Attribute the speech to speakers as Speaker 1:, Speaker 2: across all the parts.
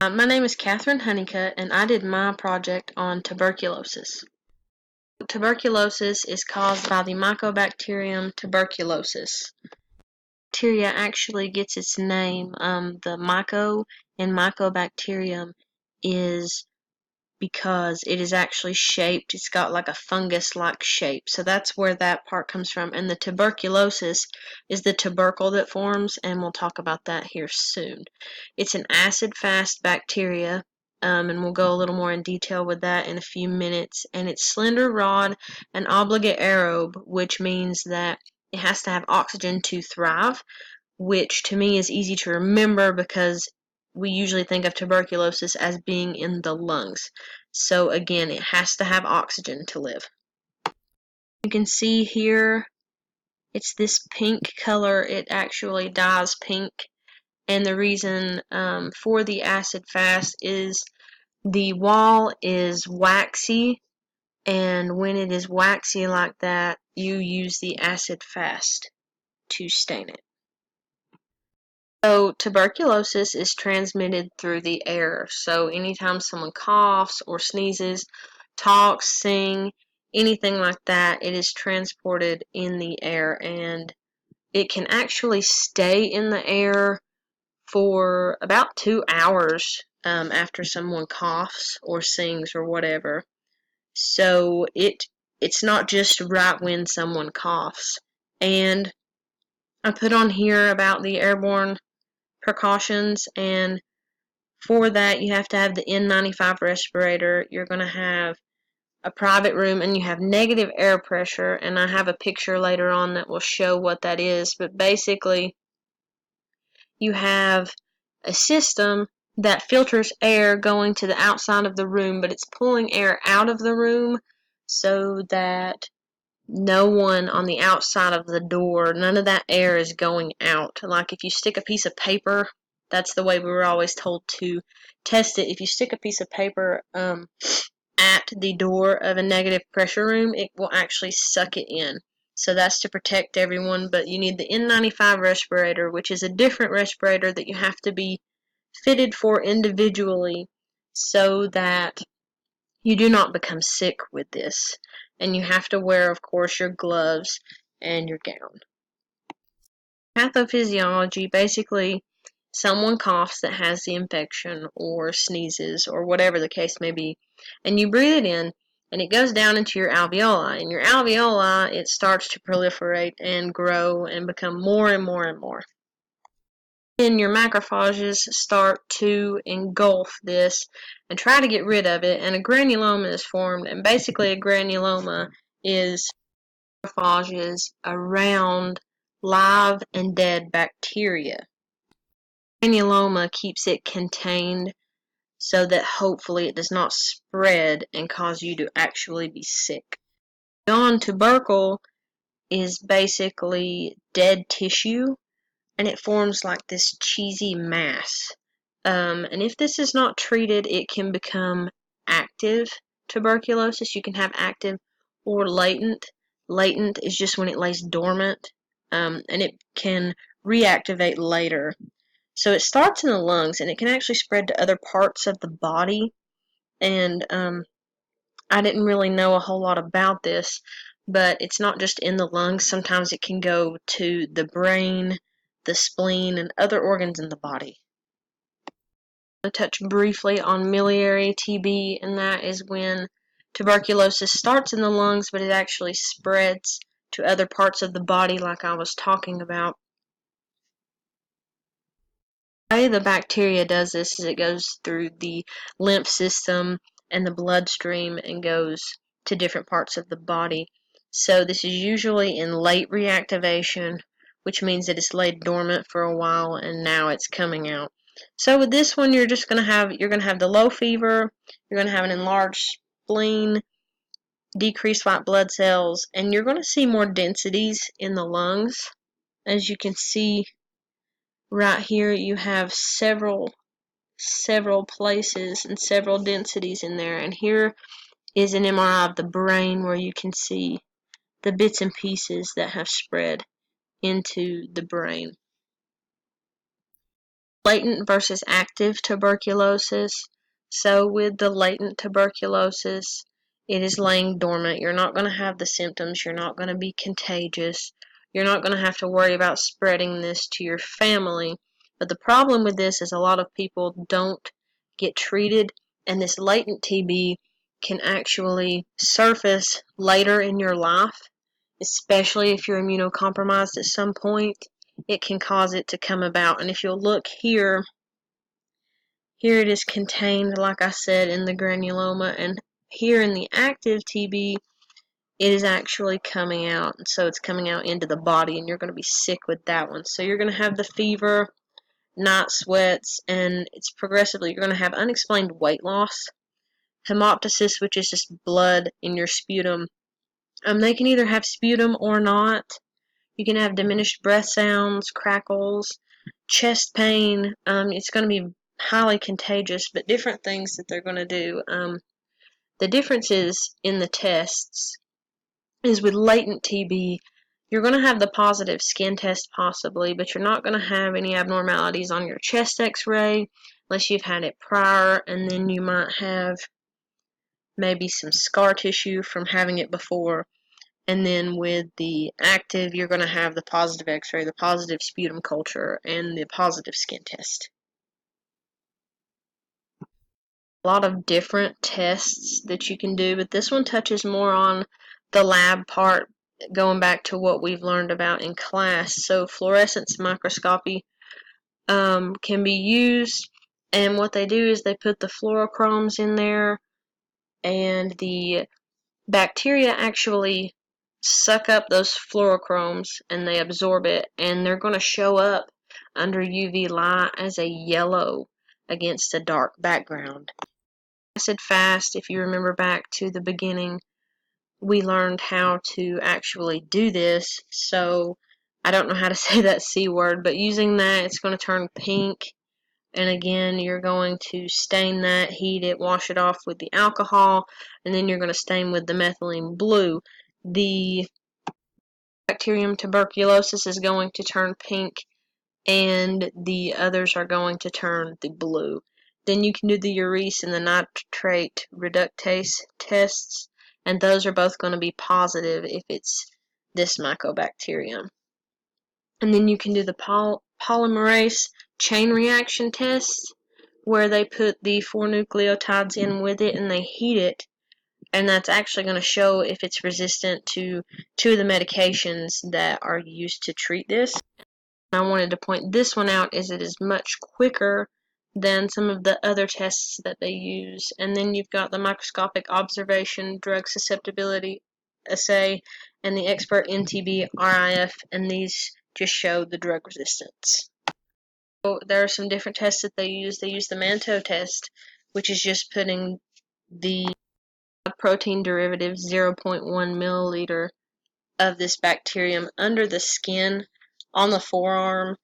Speaker 1: My name is Catherine Honeycutt, and I did my project on tuberculosis. Tuberculosis is caused by the Mycobacterium tuberculosis. Bacteria actually gets its name. The myco in Mycobacterium is because it is actually shaped. It's got like a fungus-like shape. So that's where that part comes from. And the tuberculosis is the tubercle that forms, and we'll talk about that here soon. It's an acid-fast bacteria, and we'll go a little more in detail with that in a few minutes. And it's slender rod and obligate aerobe, which means that it has to have oxygen to thrive, which to me is easy to remember because we usually think of tuberculosis as being in the lungs. So again, it has to have oxygen to live. You can see here, it's this pink color. It actually dyes pink. And the reason for the acid fast is the wall is waxy. And when it is waxy like that, you use the acid fast to stain it. So tuberculosis is transmitted through the air. So anytime someone coughs or sneezes, talks, sings, anything like that, it is transported in the air, and it can actually stay in the air for about 2 hours after someone coughs or sings or whatever. So it's not just right when someone coughs. And I put on here about the airborne precautions, and for that you have to have the N95 respirator. You're going to have a private room, and you have negative air pressure, and I have a picture later on that will show what that is. But basically you have a system that filters air going to the outside of the room, but it's pulling air out of the room so that no one on the outside of the door, none of that air is going out. Like if you stick a piece of paper, that's the way we were always told to test it. If you stick a piece of paper at the door of a negative pressure room, it will actually suck it in. So that's to protect everyone, but you need the N95 respirator, which is a different respirator that you have to be fitted for individually so that you do not become sick with this. And you have to wear, of course, your gloves and your gown. Pathophysiology, basically, someone coughs that has the infection or sneezes or whatever the case may be, and you breathe it in, and it goes down into your alveoli. And your alveoli, it starts to proliferate and grow and become more and more and more. Then your macrophages start to engulf this and try to get rid of it, and a granuloma is formed. And basically, a granuloma is macrophages around live and dead bacteria. Granuloma keeps it contained so that hopefully it does not spread and cause you to actually be sick. Non-tubercle is basically dead tissue, and it forms like this cheesy mass. And if this is not treated, it can become active tuberculosis. You can have active or latent. Latent is just when it lays dormant, and it can reactivate later. So it starts in the lungs, and it can actually spread to other parts of the body. And I didn't really know a whole lot about this, but it's not just in the lungs. Sometimes it can go to the brain, the spleen, and other organs in the body. I'll touch briefly on miliary TB, and that is when tuberculosis starts in the lungs, but it actually spreads to other parts of the body like I was talking about. The way the bacteria does this is it goes through the lymph system and the bloodstream and goes to different parts of the body. So this is usually in late reactivation, which means that it's laid dormant for a while and now it's coming out. So with this one, you're gonna have the low fever, you're gonna have an enlarged spleen, decreased white blood cells, and you're gonna see more densities in the lungs. As you can see right here, you have several places and several densities in there, and here is an MRI of the brain where you can see the bits and pieces that have spread into the brain. Latent versus active tuberculosis. So with the latent tuberculosis, it is laying dormant. You're not going to have the symptoms. You're not going to be contagious. You're not going to have to worry about spreading this to your family. But the problem with this is a lot of people don't get treated, and this latent TB can actually surface later in your life, especially if you're immunocompromised at some point. It can cause it to come about. And if you'll look here, here it is contained, like I said, in the granuloma, and here in the active TB, it is actually coming out. So it's coming out into the body, and you're going to be sick with that one. So you're going to have the fever, night sweats, and it's progressively, you're going to have unexplained weight loss. Hemoptysis, which is just blood in your sputum. They can either have sputum or not. You can have diminished breath sounds, crackles, chest pain. It's going to be highly contagious, but different things that they're going to do. The differences in the tests is with latent TB, you're going to have the positive skin test possibly, but you're not going to have any abnormalities on your chest x-ray unless you've had it prior, and then you might have maybe some scar tissue from having it before. And then with the active, you're going to have the positive x-ray, the positive sputum culture, and the positive skin test. A lot of different tests that you can do, but this one touches more on the lab part, going back to what we've learned about in class. So fluorescence microscopy can be used, and what they do is they put the fluorochromes in there, and the bacteria actually suck up those fluorochromes and they absorb it, and they're going to show up under UV light as a yellow against a dark background. Acid fast, if you remember back to the beginning, we learned how to actually do this, so I don't know how to say that C word, but using that, it's going to turn pink. And again, you're going to stain that, heat it, wash it off with the alcohol, and then you're going to stain with the methylene blue. The Mycobacterium tuberculosis is going to turn pink, and the others are going to turn the blue. Then you can do the urease and the nitrate reductase tests, and those are both going to be positive if it's this mycobacterium. And then you can do the polymerase chain reaction test, where they put the 4 nucleotides in with it and they heat it, and that's actually going to show if it's resistant to 2 of the medications that are used to treat this. I wanted to point this one out as it is much quicker than some of the other tests that they use. And then you've got the microscopic observation drug susceptibility assay and the expert NTB RIF, and these just show the drug resistance. So there are some different tests that they use. They use the Mantoux test, which is just putting the protein derivative 0.1 milliliter of this bacterium under the skin on the forearm,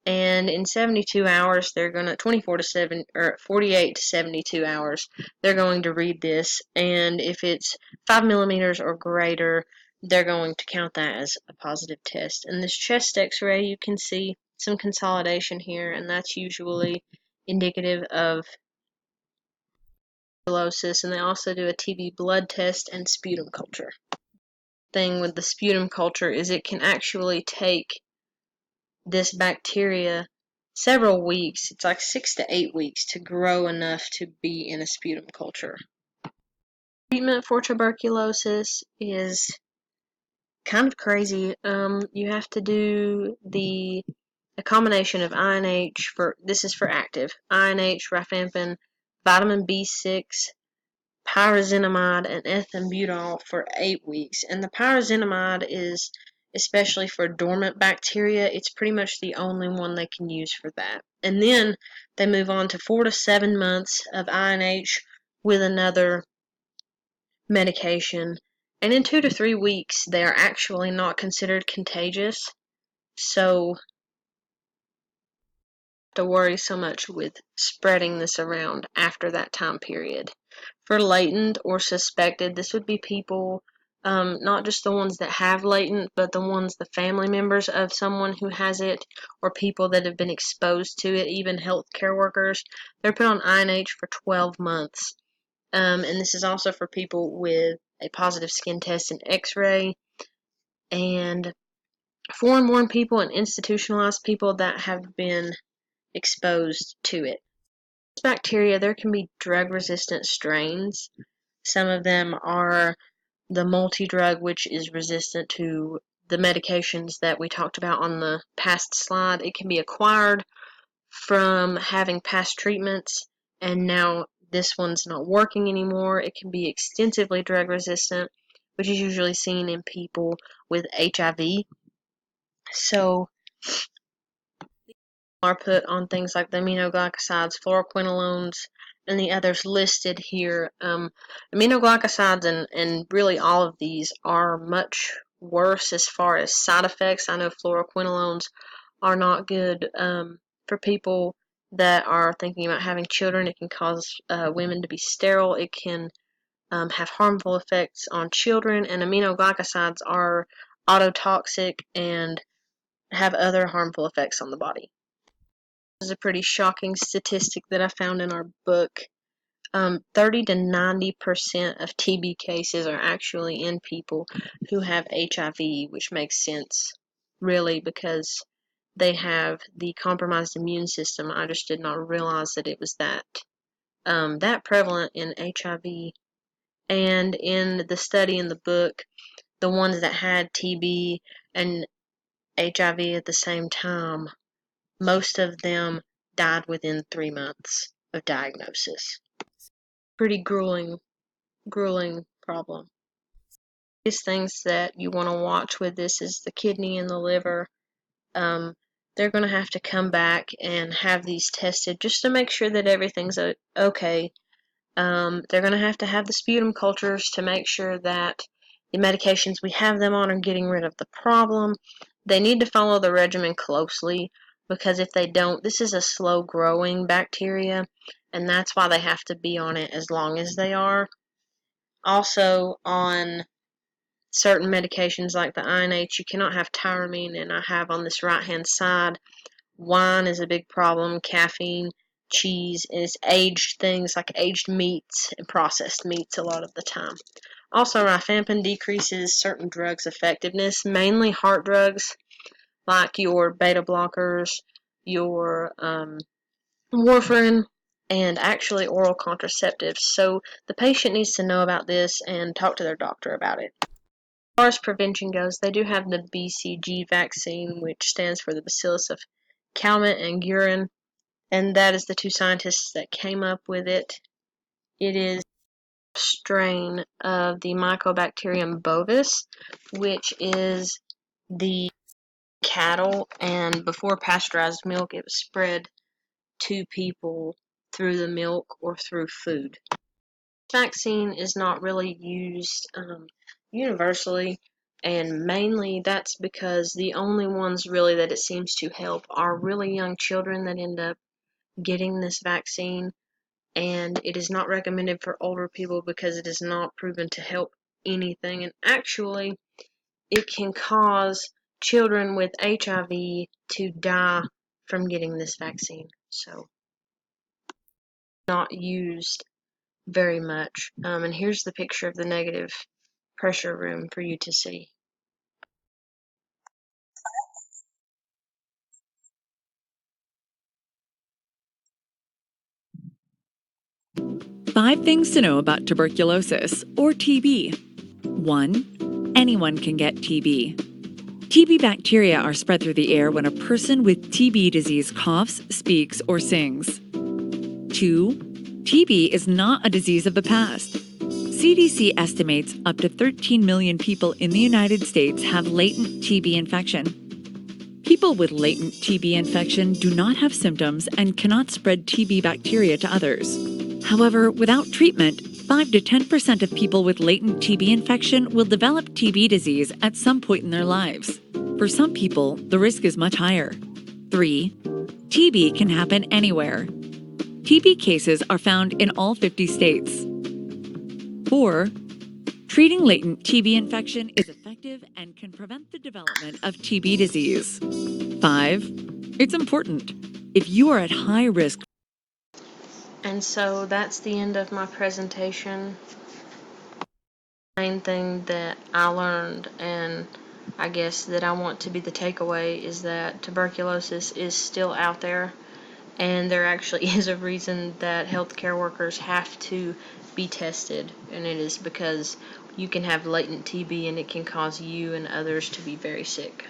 Speaker 1: and in 72 hours they're going to 48 to 72 hours they're going to read this, and if it's 5 millimeters or greater, they're going to count that as a positive test. And this chest x-ray, you can see some consolidation here, and that's usually indicative of tuberculosis. And they also do a TB blood test and sputum culture. Thing with the sputum culture is it can actually take this bacteria several weeks, it's like 6 to 8 weeks, to grow enough to be in a sputum culture. Treatment for tuberculosis is kind of crazy. You have to do a combination of INH, this is for active, INH, rifampin, vitamin B6, pyrazinamide, and ethambutol for 8 weeks. And the pyrazinamide is especially for dormant bacteria. It's pretty much the only one they can use for that. And then they move on to 4 to 7 months of INH with another medication. And in 2 to 3 weeks, they are actually not considered contagious. So to worry so much with spreading this around after that time period. For latent or suspected, this would be people not just the ones that have latent, but the family members of someone who has it, or people that have been exposed to it, even healthcare workers. They're put on INH for 12 months. And this is also for people with a positive skin test and x-ray, and foreign-born people and institutionalized people that have been exposed to it. This bacteria, there can be drug-resistant strains. Some of them are the multi-drug, which is resistant to the medications that we talked about on the past slide. It can be acquired from having past treatments, and now this one's not working anymore. It can be extensively drug resistant, which is usually seen in people with HIV. So are put on things like the aminoglycosides, fluoroquinolones, and the others listed here. Aminoglycosides and really all of these are much worse as far as side effects. I know fluoroquinolones are not good for people that are thinking about having children. It can cause women to be sterile. It can have harmful effects on children, and aminoglycosides are autotoxic and have other harmful effects on the body. This is a pretty shocking statistic that I found in our book. 30 to 90% of TB cases are actually in people who have HIV, which makes sense, really, because they have the compromised immune system. I just did not realize that it was that prevalent in HIV. And in the study in the book, the ones that had TB and HIV at the same time, most of them died within 3 months of diagnosis. Pretty grueling problem. These things that you want to watch with this is the kidney and the liver. They're going to have to come back and have these tested just to make sure that everything's okay. They're going to have the sputum cultures to make sure that the medications we have them on are getting rid of the problem. They need to follow the regimen closely, because if they don't, this is a slow growing bacteria, and that's why they have to be on it as long as they are. Also, on certain medications like the INH, you cannot have tyramine, and I have on this right hand side, wine is a big problem, caffeine, cheese, and it's aged things like aged meats and processed meats a lot of the time. Also, rifampin decreases certain drugs' effectiveness, mainly heart drugs like your beta blockers, your warfarin, and actually oral contraceptives. So the patient needs to know about this and talk to their doctor about it. As far as prevention goes, they do have the BCG vaccine, which stands for the Bacillus of Calmette and Guerin, and that is the two scientists that came up with it. It is a strain of the Mycobacterium bovis, which is the cattle, and before pasteurized milk, it was spread to people through the milk or through food. This vaccine is not really used universally, and mainly that's because the only ones really that it seems to help are really young children that end up getting this vaccine, and it is not recommended for older people because it is not proven to help anything, and actually it can cause children with HIV to die from getting this vaccine. So not used very much. And here's the picture of the negative pressure room for you to see.
Speaker 2: Five things to know about tuberculosis, or TB. 1. Anyone can get TB. TB bacteria are spread through the air when a person with TB disease coughs, speaks, or sings. 2. TB is not a disease of the past. CDC estimates up to 13 million people in the United States have latent TB infection. People with latent TB infection do not have symptoms and cannot spread TB bacteria to others. However, without treatment, 5 to 10% of people with latent TB infection will develop TB disease at some point in their lives. For some people, the risk is much higher. 3. TB can happen anywhere. TB cases are found in all 50 states. 4. Treating latent TB infection is effective and can prevent the development of TB disease. 5. It's important. If you are at high risk.
Speaker 1: And so that's the end of my presentation. The main thing that I learned, and I guess that I want to be the takeaway, is that tuberculosis is still out there, and there actually is a reason that healthcare workers have to be tested, and it is because you can have latent TB and it can cause you and others to be very sick.